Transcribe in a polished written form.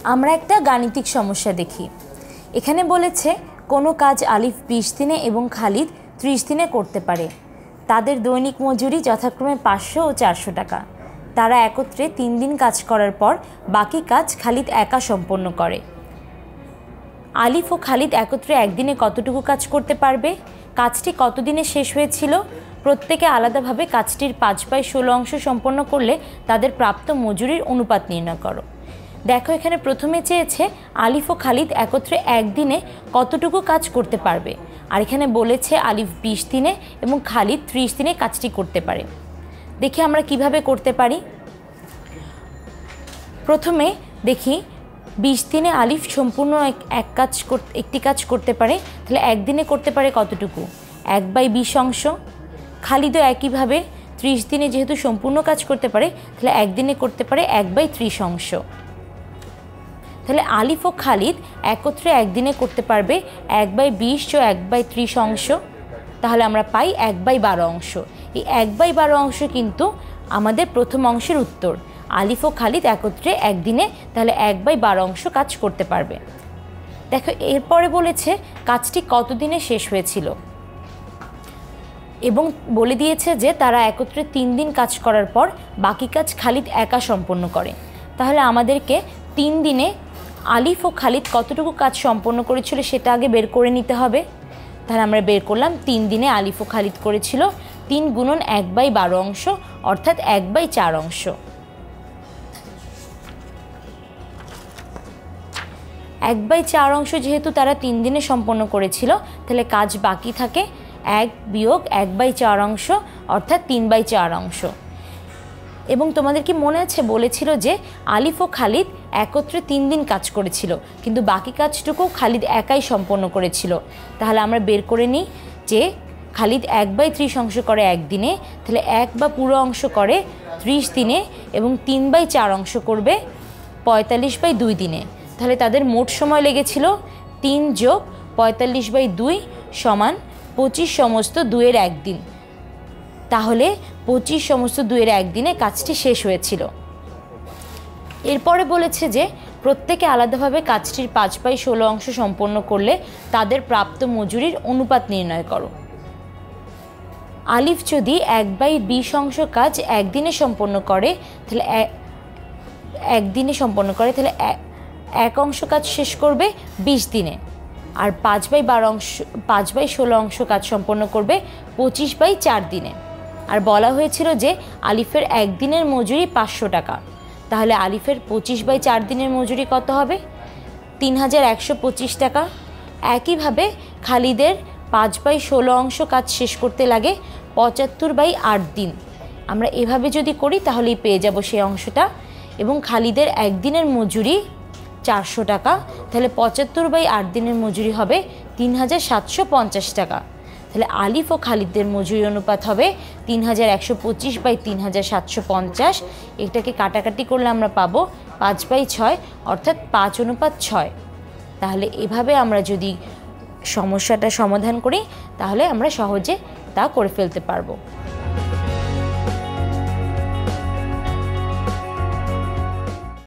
আমরা একটা গাণিতিক সমস্যা দেখি। এখানে বলেছে কোনো কাজ আলিফ 20 দিনে এবং খালিদ 30 দিনে করতে পারে। তাদের দৈনিক মজুরি যথাক্রমে 500 ও 400 টাকা। তারা একত্রে 3 দিন কাজ করার পর বাকি কাজ খালিদ একা সম্পন্ন করে। আলিফ ও খালিদ একত্রে একদিনে কতটুকু কাজ করতে পারবে? কাজটি কত দিনে শেষ হয়েছিল? প্রত্যেকে আলাদাভাবে কাজটির 5/16 অংশ সম্পন্ন করলে তাদের প্রাপ্ত মজুরির অনুপাত নির্ণয় করো। দেখো, এখানে প্রথমে চেয়েছে আলিফ ও খালিদ একত্রে একদিনে কতটুকু কাজ করতে পারবে, আর এখানে বলেছে আলিফ 20 দিনে এবং খালিদ 30 দিনে কাজটি করতে পারে। দেখি আমরা কিভাবে করতে পারি। প্রথমে দেখি 20 দিনে আলিফ সম্পূর্ণ একটি কাজ করতে পারে, তাহলে একদিনে করতে পারে কতটুকু? 1/20 অংশ। খালিদও একইভাবে 30 দিনে যেহেতু সম্পূর্ণ কাজ করতে পারে, তাহলে একদিনে করতে পারে 1/30 অংশ। তাহলে আলিফ ও খালিদ একত্রে একদিনে করতে পারবে 1/20 ও 1/30 অংশ। তাহলে আমরা পাই 1/12 অংশ। এই 1/12 অংশ কিন্তু আমাদের প্রথম অংশের উত্তর। আলিফ ও খালিদ একত্রে একদিনে তাহলে 1/12 অংশ কাজ করতে পারবে। দেখো, এরপরে বলেছে কাজটি কতদিনে শেষ হয়েছিল এবং বলে দিয়েছে যে তারা একত্রে 3 দিন কাজ করার পর বাকি কাজ খালিদ একা সম্পন্ন করে। তাহলে আমাদেরকে 3 দিনে আলিফ ও খালিদ কতটুকু কাজ সম্পন্ন করেছিল সেটা আগে বের করে নিতে হবে। তাহলে আমরা বের করলাম 3 দিনে আলিফ ও খালিদ করেছিল 3 গুণন 1/12 অংশ, অর্থাৎ 1/4 অংশ। 1/4 অংশ যেহেতু তারা 3 দিনে সম্পন্ন করেছিল, তাহলে কাজ বাকি থাকে 1 বিয়োগ 1/4 অংশ, অর্থাৎ 3/4 অংশ। এবং তোমাদের কি মনে আছে বলেছিল যে আলিফ ও খালিদ একত্রে 3 দিন কাজ করেছিল, কিন্তু বাকি কাজটুকু খালিদ একাই সম্পন্ন করেছিল। তাহলে আমরা বের করে নিই যে খালিদ 1/30 অংশ করে একদিনে, তাহলে 1 বা পুরো অংশ করে 30 দিনে এবং 3/4 অংশ করবে 45/2 দিনে। তাহলে তাদের মোট সময় লেগেছিল 3 যোগ 45/2 সমান 25 সমস্ত 2-এর 1 দিন। তাহলে 25 সমস্ত 2-এর 1 দিনে কাজটি শেষ হয়েছিল। এরপরে বলেছে যে প্রত্যেকে আলাদাভাবে কাজটির 5/16 অংশ সম্পন্ন করলে তাদের প্রাপ্ত মজুরির অনুপাত নির্ণয় করো। আলিফ যদি 1/20 অংশ কাজ একদিনে সম্পন্ন করে, তাহলে তাহলে 1 অংশ কাজ শেষ করবে 20 দিনে, আর 5/16 অংশ কাজ সম্পন্ন করবে 25/4 দিনে। আর বলা হয়েছিল যে আলিফের একদিনের মজুরি 500 টাকা। তাহলে আলিফের 25/4 দিনের মজুরি কত হবে? 3125 টাকা। একইভাবে খালিদের 5/16 অংশ কাজ শেষ করতে লাগে 75/8 দিন। আমরা এভাবে যদি করি তাহলেই পেয়ে যাব সেই অংশটা। এবং খালিদের একদিনের মজুরি 400 টাকা, তাহলে 75/8 দিনের মজুরি হবে 3750 টাকা। তাহলে আলিফ ও খালিদের মজুরি অনুপাত হবে 3125/3750। এটাকে কাটাকাটি করলে আমরা পাবো 5/6, অর্থাৎ 5:6। তাহলে এভাবে আমরা যদি সমস্যাটা সমাধান করি তাহলে আমরা সহজে তা করে ফেলতে পারবো।